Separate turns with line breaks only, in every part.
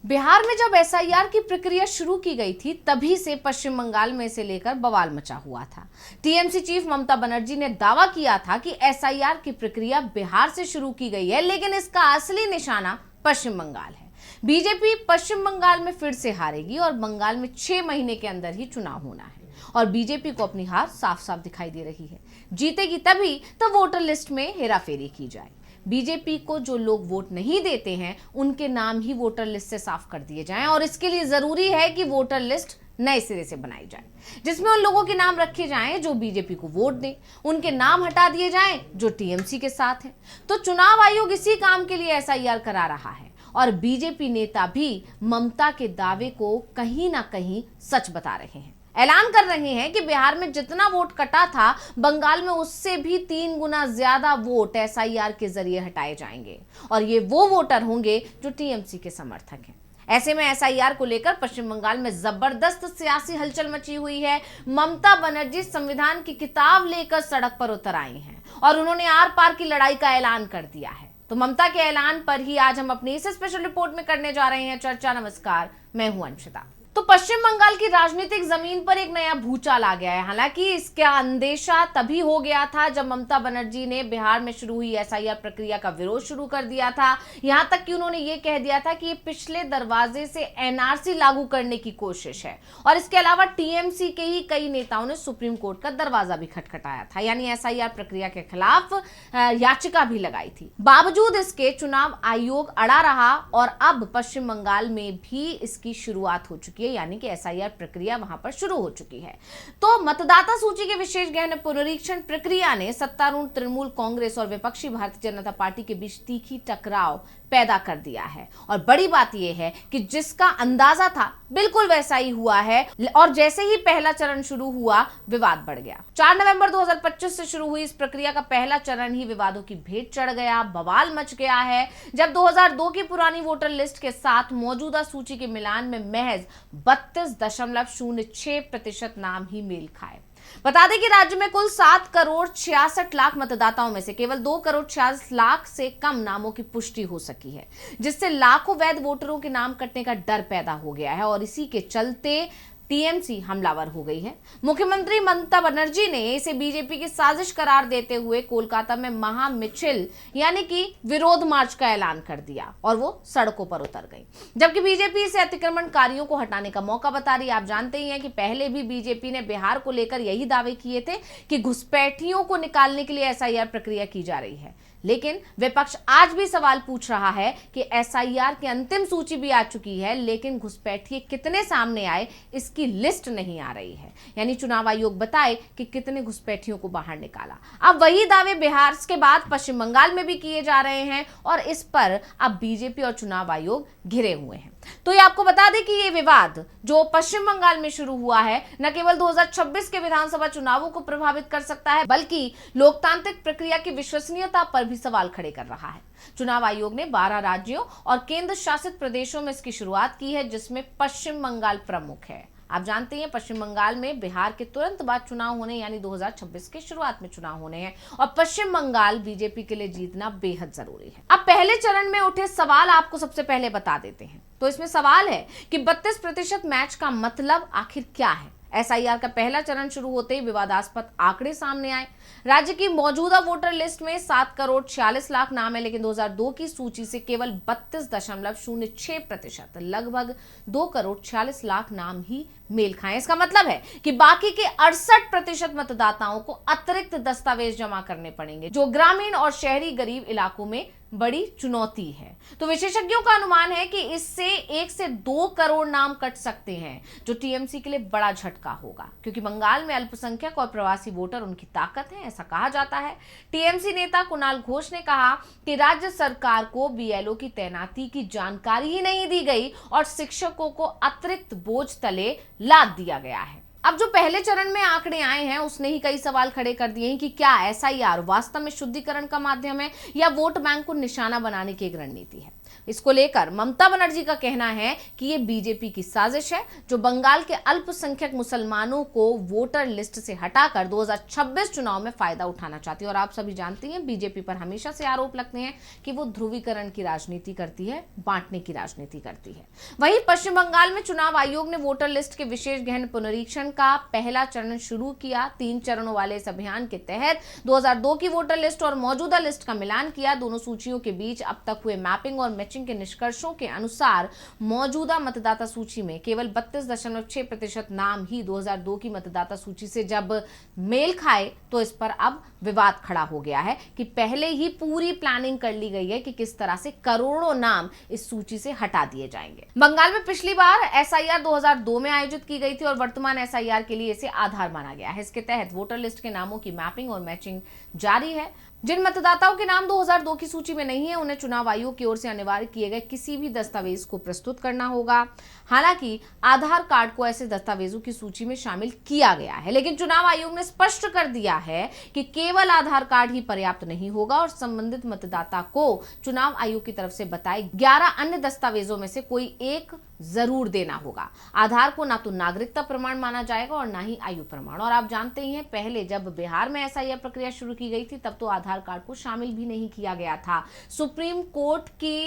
बिहार में जब एसआईआर की प्रक्रिया शुरू की गई थी तभी से पश्चिम बंगाल में इसे लेकर बवाल मचा हुआ था। टीएमसी चीफ ममता बनर्जी ने दावा किया था कि एसआईआर की प्रक्रिया बिहार से शुरू की गई है, लेकिन इसका असली निशाना पश्चिम बंगाल है। बीजेपी पश्चिम बंगाल में फिर से हारेगी और बंगाल में 6 महीने के अंदर ही चुनाव होना है और बीजेपी को अपनी हार साफ साफ दिखाई दे रही है। जीतेगी तभी तो वोटर लिस्ट में हेराफेरी की जाए। बीजेपी को जो लोग वोट नहीं देते हैं उनके नाम ही वोटर लिस्ट से साफ कर दिए जाएं और इसके लिए जरूरी है कि वोटर लिस्ट नए सिरे से बनाई जाए, जिसमें उन लोगों के नाम रखे जाएं जो बीजेपी को वोट दें, उनके नाम हटा दिए जाएं जो टीएमसी के साथ हैं। तो चुनाव आयोग इसी काम के लिए एसआईआर करा रहा है और बीजेपी नेता भी ममता के दावे को कहीं ना कहीं सच बता रहे हैं। ऐलान कर रहे हैं कि बिहार में जितना वोट कटा था बंगाल में उससे भी 3 गुना ज्यादा वोट एसआईआर के जरिए हटाए जाएंगे और ये वो वोटर होंगे जो टीएमसी के समर्थक हैं। ऐसे में एसआईआर को लेकर पश्चिम बंगाल में जबरदस्त सियासी हलचल मची हुई है। ममता बनर्जी संविधान की किताब लेकर सड़क पर उतर आई हैं और उन्होंने आर पार की लड़ाई का ऐलान कर दिया है। तो ममता के ऐलान पर ही आज हम अपनी इस स्पेशल रिपोर्ट में करने जा रहे हैं चर्चा। नमस्कार, मैं हूं अंशिता। तो पश्चिम बंगाल की राजनीतिक जमीन पर एक नया भूचाल आ गया है। हालांकि इसका अंदेशा तभी हो गया था जब ममता बनर्जी ने बिहार में शुरू हुई एसआईआर प्रक्रिया का विरोध शुरू कर दिया था। यहां तक कि उन्होंने ये कह दिया था कि ये पिछले दरवाजे से एनआरसी लागू करने की कोशिश है और इसके अलावा टीएमसी के ही कई नेताओं ने सुप्रीम कोर्ट का दरवाजा भी खटखटाया था, यानी एसआईआर प्रक्रिया के खिलाफ याचिका भी लगाई थी। बावजूद इसके चुनाव आयोग अड़ा रहा और अब पश्चिम बंगाल में भी इसकी शुरुआत हो चुकी है, यानी कि एसआईआर प्रक्रिया वहां पर शुरू हो चुकी है। तो मतदाता सूची के विशेष गहन पुनरीक्षण प्रक्रिया ने सत्तारूढ़ तृणमूल कांग्रेस और विपक्षी भारतीय जनता पार्टी के बीच तीखी टकराव पैदा कर दिया है और बड़ी बात यह है कि जिसका अंदाजा था बिल्कुल वैसा ही हुआ है और जैसे ही पहला चरण शुरू हुआ विवाद बढ़ गया। 4 नवंबर 2025 से शुरू हुई इस प्रक्रिया का पहला चरण ही विवादों की भेंट चढ़ गया, बवाल मच गया है जब 2002 की पुरानी वोटर लिस्ट के साथ मौजूदा सूची के मिलान में महज 32.06% नाम ही मेल खाए। बता दें कि राज्य में कुल 7,66,00,000 मतदाताओं में से केवल 2,46,00,000 से कम नामों की पुष्टि हो सकी है, जिससे लाखों वैध वोटरों के नाम कटने का डर पैदा हो गया है और इसी के चलते टीएमसी हमलावर हो गई है। मुख्यमंत्री ममता बनर्जी ने इसे बीजेपी की साजिश करार देते हुए कोलकाता में महा मिছিল यानी कि विरोध मार्च का ऐलान कर दिया और वो सड़कों पर उतर गई, जबकि बीजेपी इसे अतिक्रमणकारियों को हटाने का मौका बता रही है। आप जानते ही हैं कि पहले भी बीजेपी ने बिहार को लेकर यही दावे किए थे कि घुसपैठियों को निकालने के लिए एसआईआर प्रक्रिया की जा रही है, लेकिन विपक्ष आज भी सवाल पूछ रहा है कि एसआईआर की अंतिम सूची भी आ चुकी है, लेकिन घुसपैठिए कितने सामने आए इसकी लिस्ट नहीं आ रही है, यानी चुनाव आयोग बताए कि कितने घुसपैठियों को बाहर निकाला। अब वही दावे बिहार के बाद पश्चिम बंगाल में भी किए जा रहे हैं और इस पर अब बीजेपी और चुनाव आयोग घिरे हुए हैं। तो ये आपको बता दें कि ये विवाद जो पश्चिम बंगाल में शुरू हुआ है न केवल 2026 के विधानसभा चुनावों को प्रभावित कर सकता है, बल्कि लोकतांत्रिक प्रक्रिया की विश्वसनीयता पर भी सवाल खड़े कर रहा है। चुनाव आयोग ने 12 राज्यों और केंद्र शासित प्रदेशों में इसकी शुरुआत की है, जिसमें पश्चिम बंगाल प्रमुख है। आप जानते हैं पश्चिम बंगाल में बिहार के तुरंत बाद चुनाव होने यानी 2026 के शुरुआत में चुनाव होने हैं और पश्चिम बंगाल बीजेपी के लिए जीतना बेहद जरूरी है। अब पहले चरण में उठे सवाल आपको सबसे पहले बता देते हैं। तो इसमें सवाल है कि 32% मैच का मतलब आखिर क्या है। एसआईआर का पहला चरण शुरू होते ही विवादास्पद आंकड़े सामने आए। राज्य की मौजूदा वोटर लिस्ट में 7,46,00,000 नाम है, लेकिन 2002 की सूची से केवल 32.06%, लगभग 2,46,00,000 नाम ही मेल खाएं। इसका मतलब है कि बाकी के 68% मतदाताओं को अतिरिक्त दस्तावेज जमा करने पड़ेंगे, जो ग्रामीण और शहरी गरीब इलाकों में बड़ी चुनौती है। तो विशेषज्ञों का अनुमान है कि इससे 1 से 2 करोड़ नाम कट सकते हैं, जो टीएमसी के लिए बड़ा झटका होगा, क्योंकि बंगाल में अल्पसंख्यक और प्रवासी वोटर उनकी ताकत है, ऐसा कहा जाता है। टीएमसी नेता कुणाल घोष ने कहा कि राज्य सरकार को बीएलओ की तैनाती की जानकारी ही नहीं दी गई और शिक्षकों को अतिरिक्त बोझ तले लाद दिया गया है। अब जो पहले चरण में आंकड़े आए हैं उसने ही कई सवाल खड़े कर दिए हैं कि क्या एसआईआर वास्तव में शुद्धिकरण का माध्यम है या वोट बैंक को निशाना बनाने की एक रणनीति है। इसको लेकर ममता बनर्जी का कहना है कि ये बीजेपी की साजिश है जो बंगाल के अल्पसंख्यक मुसलमानों को वोटर लिस्ट से हटाकर 2026 चुनाव में फायदा उठाना चाहती है। और आप सभी जानते हैं बीजेपी पर हमेशा से आरोप लगते हैं कि वो ध्रुवीकरण की राजनीति करती है, बांटने की राजनीति करती है। वहीं पश्चिम बंगाल में चुनाव आयोग ने वोटर लिस्ट के विशेष गहन पुनरीक्षण का पहला चरण शुरू किया। 3 चरणों वाले इस अभियान के तहत 2002 की वोटर लिस्ट और मौजूदा लिस्ट का मिलान किया। दोनों सूचियों के बीच अब तक हुए मैपिंग और मैचिंग के निष्कर्षों के अनुसार मौजूदा मतदाता सूची में केवल 32.6% नाम ही 2002 की मतदाता सूची से जब मेल खाए तो इस पर अब विवाद खड़ा हो गया है कि पहले ही पूरी प्लानिंग कर ली गई है कि किस तरह से करोड़ों नाम इस सूची से हटा दिए जाएंगे। बंगाल में पिछली बार एसआईआर 2002 में आयोजित की गई थी और वर्तमान एसआईआर के लिए इसे आधार माना गया है। इसके तहत वोटर लिस्ट के नामों की मैपिंग और मैचिंग जारी है। जिन मतदाताओं के नाम 2002 की सूची में नहीं है उन्हें चुनाव आयोग की ओर से अनिवार्य किए गए किसी भी दस्तावेज को प्रस्तुत करना होगा। हालांकि आधार कार्ड को ऐसे दस्तावेजों की सूची में शामिल किया गया है, लेकिन चुनाव आयोग ने स्पष्ट कर दिया है कि केवल आधार कार्ड ही पर्याप्त नहीं होगा और संबंधित मतदाता को चुनाव आयोग की तरफ से बताए 11 अन्य दस्तावेजों में से कोई एक जरूर देना होगा। आधार को ना तो नागरिकता प्रमाण माना जाएगा और ना ही आयु प्रमाण। और आप जानते ही हैं पहले जब बिहार में एसआईआर प्रक्रिया शुरू की गई थी तब तो आधार कार्ड को शामिल भी नहीं किया गया था। सुप्रीम कोर्ट के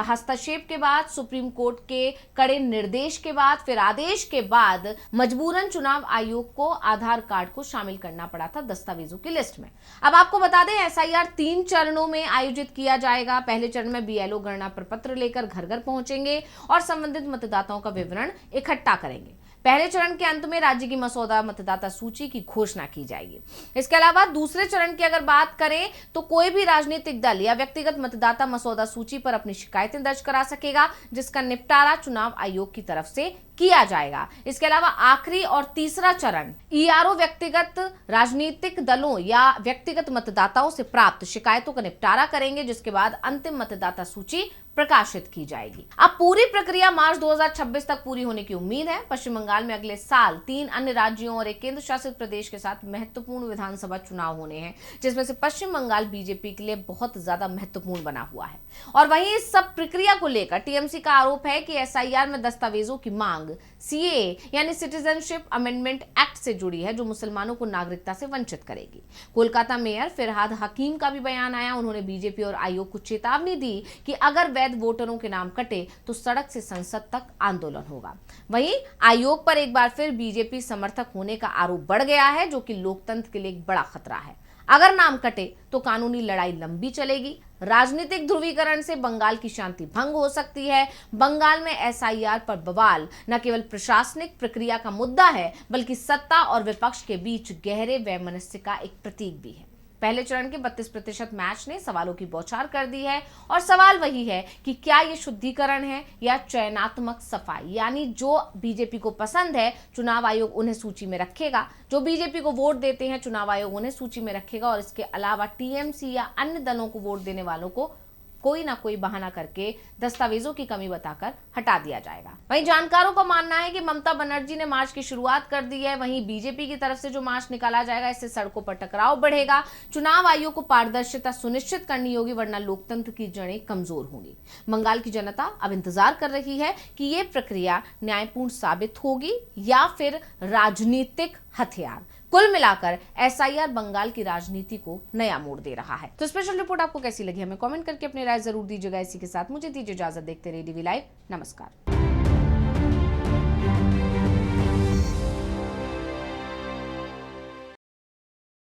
हस्तक्षेप के बाद, सुप्रीम कोर्ट के कड़े निर्देश के बाद, फिर आदेश के बाद मजबूरन चुनाव आयोग को आधार कार्ड को शामिल करना पड़ा था दस्तावेजों की लिस्ट में। अब आपको बता दें एसआईआर 3 चरणों में आयोजित किया जाएगा। पहले चरण में बीएलओ गणना प्रपत्र लेकर घर घर पहुंचेंगे और संबंधित मतदाताओं का विवरण इकट्ठा करेंगे। पहले चरण के अंत में राज्य की मसौदा मतदाता सूची की घोषणा की जाएगी। इसके अलावा दूसरे चरण की अगर बात करें तो कोई भी राजनीतिक दल या व्यक्तिगत मतदाता मसौदा सूची पर अपनी शिकायतें दर्ज करा सकेगा, जिसका निपटारा चुनाव आयोग की तरफ से किया जाएगा। इसके अलावा आखिरी और तीसरा चरण ईआरओ व्यक्तिगत राजनीतिक दलों या व्यक्तिगत मतदाताओं से प्राप्त शिकायतों का निपटारा करेंगे, जिसके बाद अंतिम मतदाता सूची प्रकाशित की जाएगी। अब पूरी प्रक्रिया मार्च 2026 तक पूरी होने की उम्मीद है। पश्चिम बंगाल में अगले साल 3 अन्य राज्यों और एक केंद्र शासित प्रदेश के साथ महत्वपूर्ण विधानसभा चुनाव होने हैं, जिसमें से पश्चिम बंगाल बीजेपी के लिए बहुत ज्यादा महत्वपूर्ण बना हुआ है। और वहीं इस सब प्रक्रिया को लेकर टीएमसी का आरोप है कि एसआईआर में दस्तावेजों की मांग सीए यानी सिटीजनशिप अमेंडमेंट एक्ट से जुड़ी है, जो मुसलमानों को नागरिकता से वंचित करेगी। कोलकाता मेयर फिरहाद हकीम का भी बयान आया। उन्होंने बीजेपी और आयोग को चेतावनी दी कि अगर वैध वोटरों के नाम कटे तो सड़क से संसद तक आंदोलन होगा। वहीं आयोग पर एक बार फिर बीजेपी समर्थक होने का आरोप बढ़ गया है, जो कि लोकतंत्र के लिए एक बड़ा खतरा है। अगर नाम कटे तो कानूनी लड़ाई लंबी चलेगी। राजनीतिक ध्रुवीकरण से बंगाल की शांति भंग हो सकती है। बंगाल में एसआईआर पर बवाल न केवल प्रशासनिक प्रक्रिया का मुद्दा है, बल्कि सत्ता और विपक्ष के बीच गहरे वैमनस्य का एक प्रतीक भी है। पहले चरण के 32% मैच ने सवालों की बौछार कर दी है और सवाल वही है कि क्या ये शुद्धिकरण है या चयनात्मक सफाई, यानी जो बीजेपी को पसंद है चुनाव आयोग उन्हें सूची में रखेगा, जो बीजेपी को वोट देते हैं चुनाव आयोग उन्हें सूची में रखेगा और इसके अलावा टीएमसी या अन्य दलों को वोट देने वालों को कोई ना कोई बहाना करके दस्तावेजों की कमी बताकर हटा दिया जाएगा। वहीं जानकारों का मानना है कि ममता बनर्जी ने मार्च की शुरुआत कर दी है। वहीं बीजेपी की तरफ से जो मार्च निकाला जाएगा इससे सड़कों पर टकराव बढ़ेगा। चुनाव आयोग को पारदर्शिता सुनिश्चित करनी होगी, वरना लोकतंत्र की जड़ें कमजोर होंगी। बंगाल की जनता अब इंतजार कर रही है कि ये प्रक्रिया न्यायपूर्ण साबित होगी या फिर राजनीतिक हथियार। कुल मिलाकर एसआईआर बंगाल की राजनीति को नया मोड़ दे रहा है। तो स्पेशल रिपोर्ट आपको कैसी लगी हमें कमेंट करके अपनी राय जरूर दीजिएगा। इसी के साथ मुझे दीजिए इजाजत। देखते रहिए डीवी लाइव। नमस्कार।